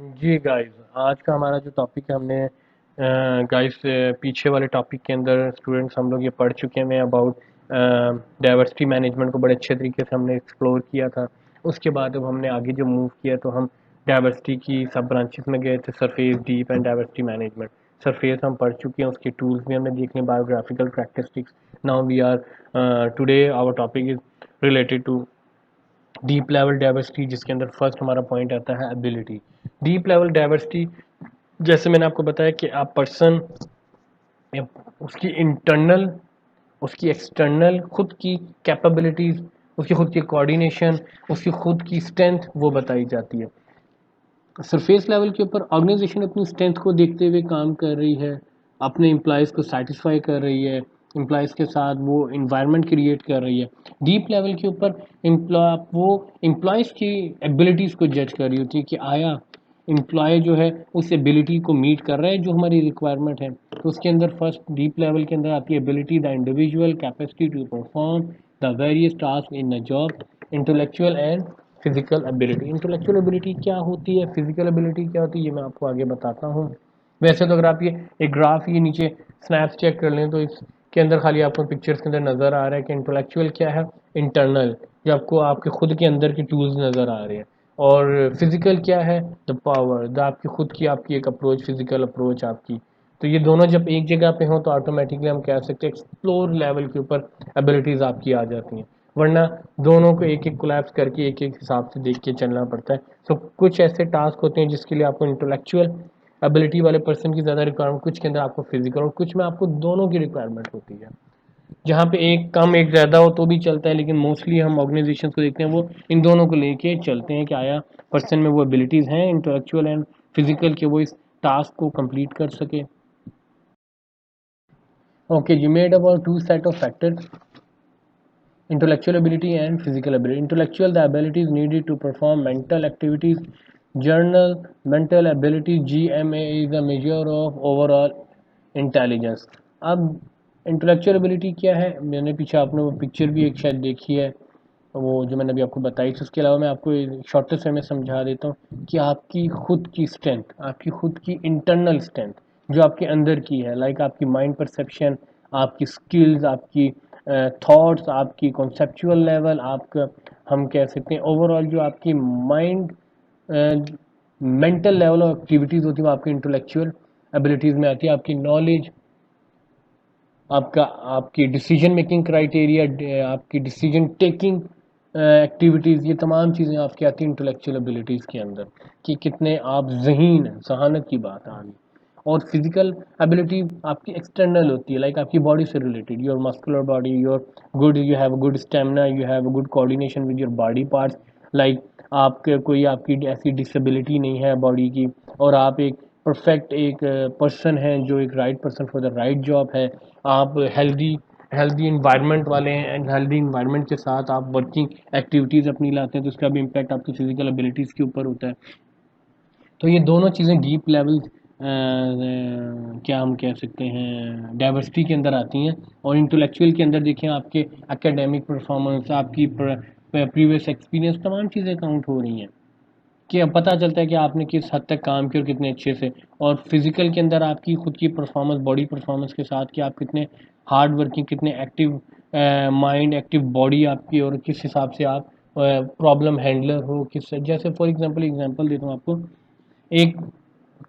जी guys, आज का हमारा जो टॉपिक है हमने गाइस पीछे वाले टॉपिक के अंदर स्टूडेंट्स हम लोग ये पढ़ चुके हैं अबाउट डाइवर्सिटी मैनेजमेंट को बड़े अच्छे तरीके से हमने एक्सप्लोर किया था। उसके बाद अब हमने आगे जो मूव किया तो हम डाइवर्सिटी की सब ब्रांचेस में गए थे, surface, deep and diversity management. Surface हम पढ़ चुके हैं, उसके टूल्स भी हमने देख लिए, biographical characteristics. Now we are today our topic is related to deep level diversity, जिसके अंदर फर्स्ट हमारा पॉइंट आता है एबिलिटी। डीप लेवल डाइवर्सिटी, जैसे मैंने आपको बताया कि आप पर्सन उसकी इंटरनल, उसकी एक्सटर्नल खुद की कैपेबिलिटीज, उसकी खुद की कोऑर्डिनेशन, उसकी खुद की स्ट्रेंथ वो बताई जाती है। सरफेस लेवल के ऊपर ऑर्गेनाइजेशन अपनी स्ट्रेंथ को देखते हुए काम कर रही है, अपने एम्प्लॉयज़ को सेटिस्फाई कर रही है, एम्प्लॉयज़ के साथ वो इन्वायरमेंट क्रिएट कर रही है। डीप लेवल के ऊपर वो एम्प्लॉयज़ की एबिलिटीज़ को जज कर रही होती है कि आया एम्प्लॉय जो है उस एबिलिटी को मीट कर रहा है जो हमारी रिक्वायरमेंट है। तो उसके अंदर फर्स्ट डीप लेवल के अंदर आती है ability, the individual capacity to perform the various task in a job. Intellectual and physical ability. Intellectual ability क्या होती है, फिजिकल एबिलिटी क्या होती है, ये मैं आपको आगे बताता हूँ। वैसे तो अगर आप ये एक ग्राफ ये नीचे स्नैप्स चेक कर लें तो इसके अंदर खाली आपको पिक्चर्स के अंदर नज़र आ रहा है कि इंटेलेक्चुअल क्या है, इंटरनल, जो आपको आपके खुद के अंदर के टूल्स नज़र आ रहे हैं। और फिजिकल क्या है, द पावर, द आपकी खुद की आपकी एक अप्रोच, फिजिकल अप्रोच आपकी। तो ये दोनों जब एक जगह पे हो तो ऑटोमेटिकली हम कह सकते हैं एक्सप्लोर लेवल के ऊपर एबिलिटीज़ आपकी आ जाती हैं। वरना दोनों को एक एक कोलैप्स करके एक एक हिसाब से देख के चलना पड़ता है। सो कुछ ऐसे टास्क होते हैं जिसके लिए आपको इंटेलेक्चुअल एबिलिटी वाले पर्सन की ज़्यादा रिक्वायरमेंट, कुछ के अंदर आपको फिजिकल, और कुछ में आपको दोनों की रिक्वायरमेंट होती है। जहाँ पे एक कम एक ज़्यादा हो तो भी चलता है, लेकिन मोस्टली हम ऑर्गेनाइजेशन को देखते हैं वो इन दोनों को लेके चलते हैं कि आया पर्सन में वो एबिलिटीज़ हैं इंटेलेक्चुअल एंड फिजिकल के, वो इस टास्क को कंप्लीट कर सके। Okay, you made about two set of factors, intellectual ability and physical ability. Intellectual, the ability is needed to perform mental activities. Journal mental ability, GMA, is a measure of overall intelligence. अब intellectual ability क्या है, मैंने पीछे आपने वो picture भी एक शायद देखी है, वो जो मैंने अभी आपको बताई थी। उसके अलावा मैं आपको शॉर्टेस्ट वे में समझा देता हूँ कि आपकी खुद की स्ट्रेंथ, आपकी खुद की इंटरनल स्ट्रेंथ जो आपके अंदर की है, लाइक आपकी माइंड परसेप्शन, आपकी स्किल्स, आपकी थॉट्स, आपकी कॉन्सेप्चुअल लेवल, आपका हम कह सकते हैं ओवरऑल जो आपकी mind mental level of activities होती है वो आपकी इंटेलेक्चुअल एबिलिटीज़ में आती है। आपकी नॉलेज, आपका आपकी डिसीजन मेकिंग क्राइटेरिया, आपकी डिसीजन टेकिंग एक्टिविटीज़, ये तमाम चीज़ें आपकी आती हैं इंटेलेक्चुअल एबिलिटीज़ के अंदर, कि कितने आप ज़हीन हैं, जहानत की बात आ गई। और फिजिकल एबिलिटी आपकी एक्सटर्नल होती है, लाइक आपकी बॉडी से related, your muscular body, your good, you have good stamina, you have good coordination with your body parts. Like आपके कोई आपकी ऐसी डिसेबिलिटी नहीं है बॉडी की, और आप एक परफेक्ट एक पर्सन हैं जो एक right person for the right job है। आप हेल्दी हेल्दी इन्वायरमेंट वाले हैं, एंड हेल्दी इन्वायरमेंट के साथ आप वर्किंग एक्टिविटीज़ अपनी लाते हैं, तो उसका भी इम्पैक्ट आपकी फिजिकल एबिलिटीज़ के ऊपर होता है। तो ये दोनों चीज़ें डीप लेवल क्या हम कह सकते हैं डाइवर्सिटी के अंदर आती हैं। और इंटेलेक्चुअल के अंदर देखें आपके एकेडमिक परफॉर्मेंस, आपकी प्रीवियस एक्सपीरियंस, तमाम चीज़ें काउंट हो रही हैं कि अब पता चलता है कि आपने किस हद तक काम किया और कितने अच्छे से। और फिजिकल के अंदर आपकी खुद की परफॉर्मेंस, बॉडी परफॉर्मेंस के साथ कि आप कितने हार्ड वर्किंग, कितने एक्टिव माइंड, एक्टिव बॉडी आपकी, और किस हिसाब से आप प्रॉब्लम हैंडलर हो, किस जैसे फॉर एग्जांपल देता हूँ आपको। एक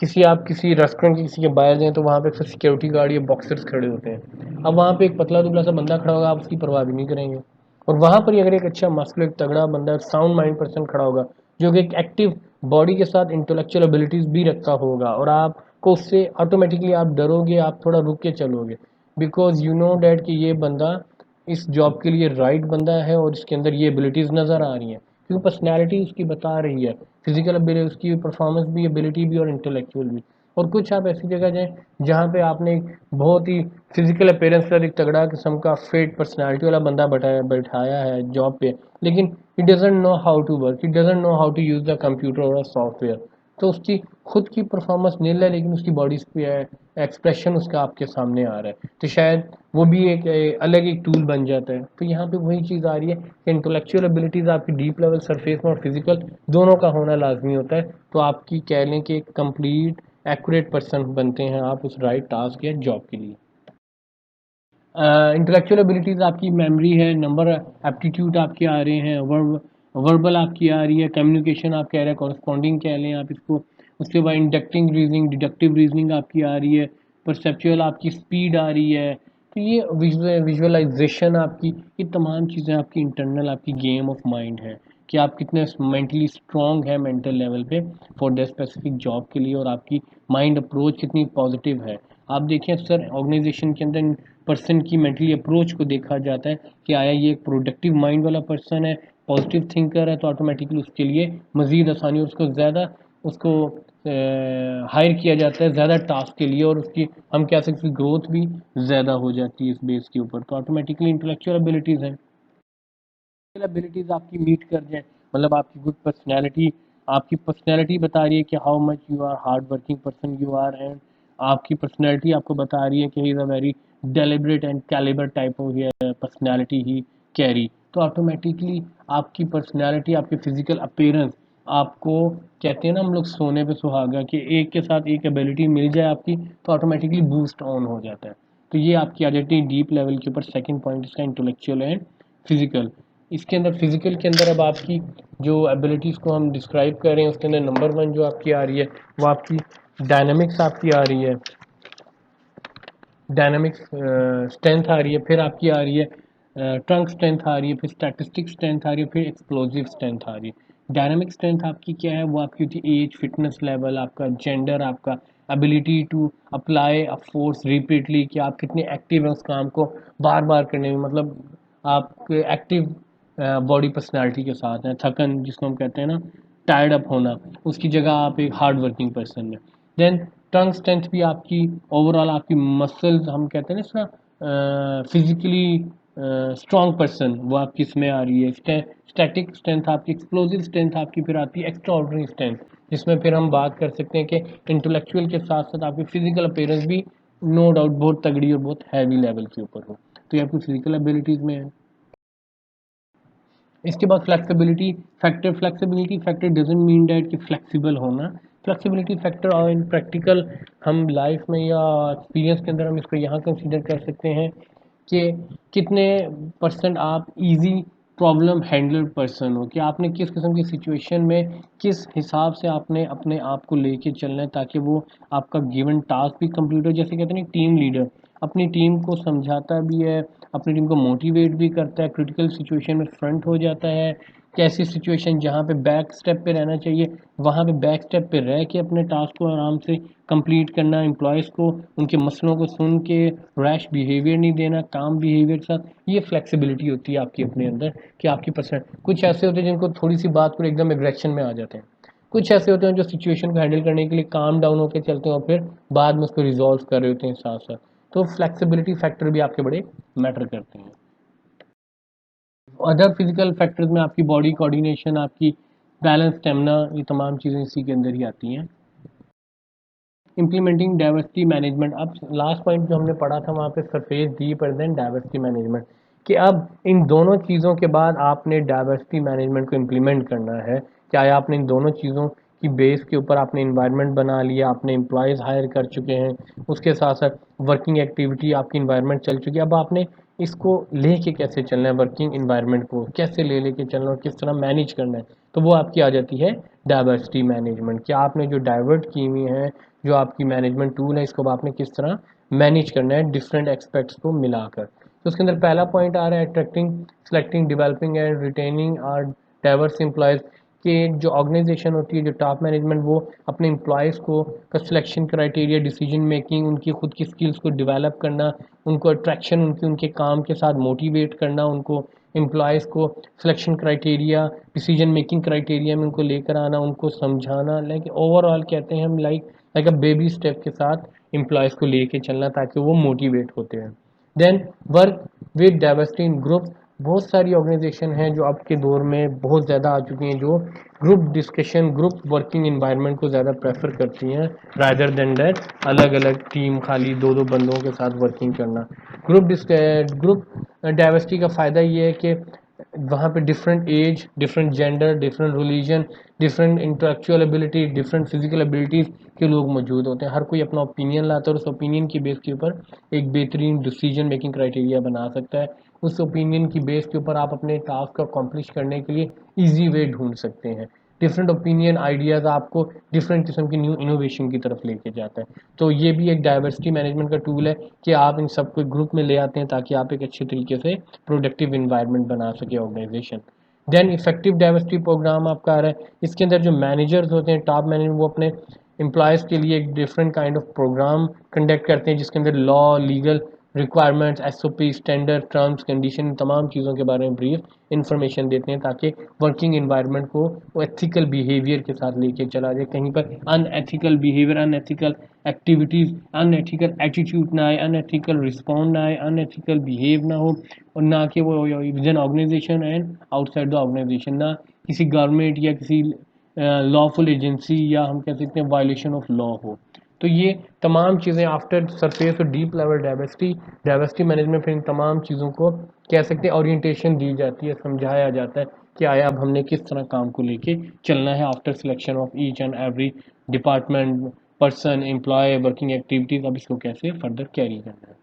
किसी आप किसी रेस्टोरेंट के किसी के बाहर जाएँ तो वहाँ पे अक्सर सिक्योरिटी गार्ड या बॉक्सर्स खड़े होते हैं। अब वहाँ पे एक पतला दुबला सा बंदा खड़ा होगा, आप उसकी परवाह भी नहीं करेंगे। और वहाँ पर ही अगर एक अच्छा मस्कुलर एक तगड़ा बंदा, साउंड माइंड पर्सन खड़ा होगा जो कि एक एक्टिव बॉडी के साथ इंटेलेक्चुअल एबिलिटीज़ भी रखता होगा, और आपको उससे ऑटोमेटिकली आप डरोगे, आप थोड़ा रुक के चलोगे, बिकॉज यू नो डैट कि ये बंदा इस जॉब के लिए राइट बंदा है और इसके अंदर ये एबिलिटीज़ नज़र आ रही हैं, क्योंकि पर्सनैलिटी उसकी बता रही है, फिजिकल एबिलिटी उसकी, परफॉर्मेंस भी, एबिलिटी भी, और इंटेलेक्चुअल भी। और कुछ आप ऐसी जगह जाएँ जहाँ पे आपने एक बहुत ही फिजिकल अपीयरेंस का एक तगड़ा किस्म का फिट पर्सनैलिटी वाला बंदा बैठाया है जॉब पे, लेकिन he doesn't know how to work, he doesn't know how to use the computer और सॉफ्टवेयर। तो उसकी खुद की परफॉर्मेंस नील है, लेकिन उसकी बॉडी एक्सप्रेशन उसका आपके सामने आ रहा है, तो शायद वो भी एक अलग एक टूल बन जाता है। तो यहाँ पे वही चीज़ आ रही है कि इंटेलेक्चुअल एबिलिटीज़ आपकी डीप लेवल सरफेस में और फिजिकल दोनों का होना लाजमी होता है, तो आपकी कह लें कि एक कंप्लीट एक्यूरेट पर्सन बनते हैं आप उस राइट टास्क या जॉब के लिए। इंटेलेक्चुअल एबिलिटीज़ आपकी मेमोरी है, नंबर एप्टीट्यूड आपके आ रहे हैं, वर्बल आपकी आ रही है, कम्युनिकेशन आप कह रहे हैं, कॉरस्पॉन्डिंग कह लें आप इसको, उसके बाद इंडक्टिंग रीजनिंग, डिडक्टिव रीजनिंग आपकी आ रही है, परसेप्चुअल आपकी स्पीड आ रही है। तो ये विजुअलाइजेशन आपकी, ये तमाम चीज़ें आपकी इंटरनल आपकी गेम ऑफ माइंड है कि आप कितने मेंटली स्ट्रॉन्ग है मेंटल लेवल पे फॉर द स्पेसिफिक जॉब के लिए, और आपकी माइंड अप्रोच कितनी पॉजिटिव है। आप देखें सर ऑर्गेनाइजेशन के अंदर पर्सन की मेंटली अप्रोच को देखा जाता है कि आया ये एक प्रोडक्टिव माइंड वाला पर्सन है, पॉजिटिव थिंकर है, तो ऑटोमेटिकली उसके लिए मज़ीद आसानी, उसको ज़्यादा उसको हायर किया जाता है ज़्यादा टास्क के लिए, और उसकी हम कह सकते हैं ग्रोथ भी ज़्यादा हो जाती है इस बेस के ऊपर। तो ऑटोमेटिकली इंटेलेक्चुअल एबिलिटीज़ हैं, एबिलिटीज़ आपकी मीट कर जाए, मतलब आपकी गुड पर्सनैलिटी, आपकी पर्सनैलिटी बता रही है कि how much you are hard working person you are, and आपकी पर्सनैलिटी आपको बता रही है कि he is a very deliberate and calibre type of personality he carry. तो ऑटोमेटिकली आपकी पर्सनैलिटी, आपके फिजिकल अपीयरेंस आपको, कहते हैं ना हम लोग सोने पे सुहागा, कि एक के साथ एक एबिलिटी मिल जाए आपकी तो ऑटोमेटिकली बूस्ट ऑन हो जाता है। तो ये आपकी आ जाती है डीप लेवल के ऊपर। सेकंड पॉइंट इसका इंटेलेक्चुअल एंड फिजिकल। इसके अंदर फिजिकल के अंदर अब आपकी जो एबिलिटीज़ को हम डिस्क्राइब कर रहे हैं उसके अंदर नंबर वन जो आपकी आ रही है वो आपकी डायनामिक्स आपकी आ रही है, डायनामिक्स स्ट्रेंथ आ रही है, फिर आपकी आ रही है ट्रंक स्ट्रेंथ आ रही है, फिर स्टैटिस्टिक स्ट्रेंथ आ रही है, फिर एक्सप्लोजिव स्ट्रेंथ आ रही है। डायनामिक स्ट्रेंथ आपकी क्या है, वो आपकी होती है एज, फिटनेस लेवल, आपका जेंडर, आपका ability to apply a force repeatedly, कि आप कितने एक्टिव हैं उस काम को बार बार करने में, मतलब आप एक्टिव बॉडी पर्सनालिटी के साथ हैं, थकन जिसको हम कहते हैं ना टायर्ड अप होना, उसकी जगह आप एक हार्ड वर्किंग पर्सन हैं। देन टंग स्ट्रेंथ भी आपकी ओवरऑल, आपकी मसल्स हम कहते हैं ना इसका फिजिकली स्ट्रॉन्ग पर्सन, वो आपकी इसमें आ रही है। स्टैटिक स्ट्रेंथ आपकी, एक्सप्लोसिव स्ट्रेंथ आपकी, फिर आती है एक्स्ट्रा ऑर्डिनरी स्ट्रेंथ, जिसमें फिर हम बात कर सकते हैं कि इंटेलेक्चुअल के साथ साथ आपकी फिजिकल अपीयरेंस भी नो डाउट बहुत तगड़ी और बहुत हैवी लेवल के ऊपर हो। तो ये आपकी फिजिकल एबिलिटीज़ में है। इसके बाद flexibility factor doesn't mean that कि फ्लेक्सिबल होना। फ्लेक्सिबिलिटी फैक्टर और इन प्रैक्टिकल हम लाइफ में या एक्सपीरियंस के अंदर हम इसको यहाँ कंसीडर कर सकते हैं कि कितने परसेंट आप इजी प्रॉब्लम हैंडलर पर्सन हो, कि आपने किस किस्म की सिचुएशन में किस हिसाब से आपने अपने आप को लेके चलना है ताकि वो आपका गिवन टास्क भी कंप्लीट हो। जैसे कहते हैं टीम लीडर अपनी टीम को समझाता भी है, अपनी टीम को मोटिवेट भी करता है, क्रिटिकल सिचुएशन में फ्रंट हो जाता है, कैसी सिचुएशन जहाँ पे बैक स्टेप पे रहना चाहिए वहाँ पे बैक स्टेप पे रह के अपने टास्क को आराम से कंप्लीट करना, एम्प्लॉयज़ को उनके मसलों को सुन के रैश बिहेवियर नहीं देना, काम बिहेवियर के साथ। ये फ्लेक्सिबिलिटी होती है आपकी अपने अंदर, कि आपकी पर्सन कुछ ऐसे होते हैं जिनको थोड़ी सी बात पर एकदम एग्रेशन में आ जाते हैं, कुछ ऐसे होते हैं जो सिचुएशन को हैंडल करने के लिए काम डाउन होकर चलते हैं और फिर बाद में उसको रिजॉल्व कर रहे होते हैं साथ साथ। तो फ्लेक्सिबिलिटी फैक्टर भी आपके बड़े मैटर करते हैं। अदर फिजिकल फैक्टर्स में आपकी बॉडी कोऑर्डिनेशन, आपकी बैलेंस, स्टेमिना, ये तमाम चीज़ें इसी के अंदर ही आती हैं। Implementing diversity management. अब लास्ट पॉइंट जो हमने पढ़ा था वहाँ पे surface deeper than diversity management, कि अब इन दोनों चीज़ों के बाद आपने डाइवर्सिटी मैनेजमेंट को इम्प्लीमेंट करना है। क्या है, आपने इन दोनों चीज़ों की बेस के ऊपर आपने इन्वायरमेंट बना लिया, आपने एम्प्लॉयज़ हायर कर चुके हैं, उसके साथ साथ वर्किंग एक्टिविटी आपकी इन्वायरमेंट चल चुकी है। अब आपने इसको लेके कैसे चलना है, वर्किंग इन्वायरमेंट को कैसे लेके चलना और किस तरह मैनेज करना है, तो वो आपकी आ जाती है डाइवर्सिटी मैनेजमेंट। कि आपने जो डाइवर्ट की हुई है, जो आपकी मैनेजमेंट टूल है, इसको आपने किस तरह मैनेज करना है डिफरेंट एक्सपेक्ट्स को मिलाकर। तो उसके अंदर पहला पॉइंट आ रहा है attracting, selecting, developing and retaining our diverse employees. कि जो ऑर्गेनाइजेशन होती है, जो टॉप मैनेजमेंट, वो अपने एम्प्लॉयज़ को का सिलेक्शन क्राइटेरिया, डिसीजन मेकिंग, उनकी खुद की स्किल्स को डेवलप करना, उनको अट्रैक्शन उनके काम के साथ मोटिवेट करना, उनको एम्प्लॉयज़ को selection criteria, decision making criteria में उनको लेकर आना, उनको समझाना, लाइक ओवरऑल कहते हैं हम लाइक अ बेबी स्टेप के साथ एम्प्लॉयज़ को लेके चलना ताकि वो मोटिवेट होते हैं। Then work with diversity in group, बहुत सारी ऑर्गेनाइजेशन हैं जो अब के दौर में बहुत ज़्यादा आ चुकी हैं, जो group discussion, group working environment को ज़्यादा प्रेफर करती हैं रादर देन दैट अलग अलग टीम खाली दो दो बंदों के साथ वर्किंग करना। ग्रुप डाइवर्सिटी का फ़ायदा ये है कि वहाँ पे different age, different gender, different religion, different intellectual ability, different physical abilities के लोग मौजूद होते हैं। हर कोई अपना ओपिनियन लाता है और उस ओपिनियन की बेस के ऊपर एक बेहतरीन डिसीजन मेकिंग क्राइटेरिया बना सकता है। उस ओपिनियन की बेस के ऊपर आप अपने टास्क को अकॉम्प्लिश करने के लिए ईजी वे ढूंढ सकते हैं। डिफरेंट ओपिनियन आइडियाज़ आपको डिफरेंट किस्म की न्यू इनोवेशन की तरफ लेके जाता है। तो ये भी एक डाइवर्सिटी मैनेजमेंट का टूल है कि आप इन सबको ग्रुप में ले आते हैं ताकि आप एक अच्छे तरीके से प्रोडक्टिव इन्वायरमेंट बना सके organisation. Then effective diversity programme आपका आ रहा है, इसके अंदर जो मैनेजर्स होते हैं, टॉप मैनेजर, वो अपने एम्प्लॉयज़ के लिए एक different kind of program conduct करते हैं जिसके अंदर law, legal requirements, SOP, standard, terms, condition, इन तमाम चीज़ों के बारे में ब्रीफ इन्फॉर्मेशन देते हैं ताकि वर्किंग इन्वायरमेंट को वो एथिकल बिहेवियर के साथ लेके चला जाए। कहीं पर unethical behaviour, unethical activities, unethical attitude ना आए, अनएथिकल रिस्पॉन्ड ना आए, अनएथिकल बिहेव ना हो, और ना कि वो within organisation and outside the organisation, ना किसी गवर्नमेंट या किसी लॉफुल एजेंसी या हम कह सकते हैं वायलेशन ऑफ लॉ हो। तो ये तमाम चीज़ें आफ्टर सरफेस और डीप लेवल डाइवर्सिटी मैनेजमेंट, फिर इन तमाम चीज़ों को कह सकते हैं ओरिएंटेशन दी जाती है, समझाया जाता है कि आया अब हमने किस तरह काम को लेके चलना है after selection of each and every department, person, employee, working activities, अब इसको कैसे फर्दर कैरी करना है।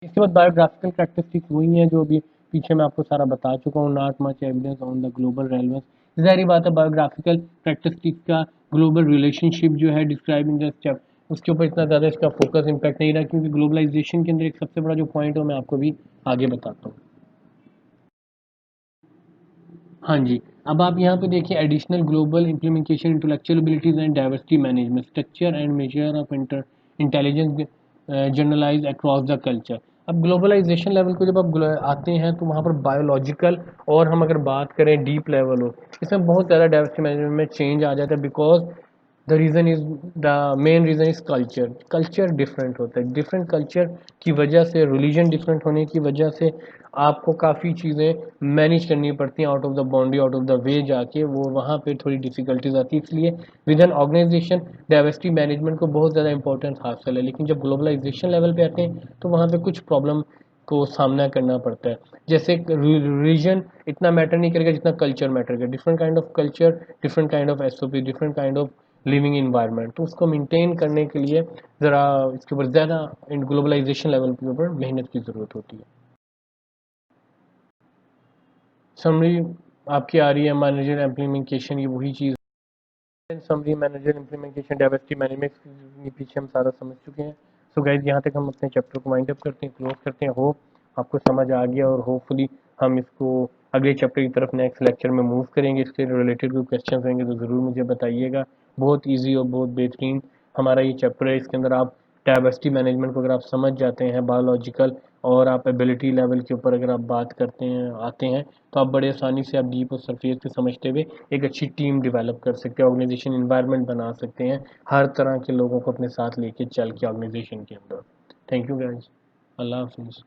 इसके बाद बायोग्राफिकल कैरेक्टरिस्टिक्स वही हैं जो अभी पीछे मैं आपको सारा बता चुका हूँ। Not much evidence on the global relevance, ज़ाहिर बात है बायोग्राफिकल कैरेक्टरिस्टिक्स का ग्लोबल रिलेशनशिप जो है डिस्क्राइबिंग द स्टेप, उसके ऊपर इतना ज़्यादा इसका फोकस इम्पैक्ट नहीं रहा क्योंकि ग्लोबलाइजेशन के अंदर एक सबसे बड़ा जो पॉइंट है मैं आपको भी आगे बताता हूँ। हाँ जी, अब आप यहाँ पे देखिए additional global implementation, intellectual abilities and diversity management, structure and measure of intelligence generalise across the culture. अब ग्लोबलाइजेशन लेवल को जब आप आते हैं तो वहाँ पर बायोलॉजिकल, और हम अगर बात करें डीप लेवल हो, इसमें बहुत ज़्यादा डाइवर्सिटी मैनेजमेंट में चेंज आ जाता है because the reason is the main reason is culture. Culture different होता है, डिफरेंट कल्चर की वजह से, रिलीजन डिफरेंट होने की वजह से आपको काफ़ी चीज़ें मैनेज करनी पड़ती हैं out of the boundary, out of the way जाके, वो वहाँ पे थोड़ी डिफिकल्टीज आती है। इसलिए with an organisation diversity management को बहुत ज़्यादा इंपॉर्टेंस हासिल है, लेकिन जब ग्लोबलाइजेशन लेवल पे आते हैं तो वहाँ पे कुछ प्रॉब्लम को सामना करना पड़ता है। जैसे रिलीजन इतना मैटर नहीं करेगा जितना कल्चर मैटर करेगा। Different kind of culture, different kind of SOP, different kind of living environment, तो उसको मेंटेन करने के लिए ज़रा इसके ऊपर ज़्यादा ग्लोबलाइजेशन लेवल के ऊपर मेहनत की ज़रूरत होती है। समरी आपकी आ रही है, मैनेजर इम्प्लीमेंटेशन, ये वही चीज़। Summary manager implementation diversity management के पीछे हम सारा समझ चुके हैं। सो गाइज यहाँ तक हम अपने चैप्टर को वाइंड अप करते हैं, क्लोज करते हैं। होप आपको समझ आ गया और होपफुली हम इसको अगले चैप्टर की तरफ नेक्स्ट लेक्चर में मूव करेंगे। इसके रिलेटेड कोई क्वेश्चन होंगे तो ज़रूर मुझे बताइएगा। बहुत ईजी और बहुत बेहतरीन हमारा ये चैप्टर है। इसके अंदर आप डाइवर्सिटी मैनेजमेंट को अगर आप समझ जाते हैं बायोलॉजिकल और आप एबिलिटी लेवल के ऊपर अगर आप बात करते हैं, आते हैं, तो आप बड़े आसानी से आप डीप और सरफेस पे समझते हुए एक अच्छी टीम डेवलप कर सकते हैं, ऑर्गेनाइजेशन इन्वायरमेंट बना सकते हैं, हर तरह के लोगों को अपने साथ लेके चल के ऑर्गेनाइजेशन के अंदर। थैंक यू गाइस, अल्लाह हाफिज़।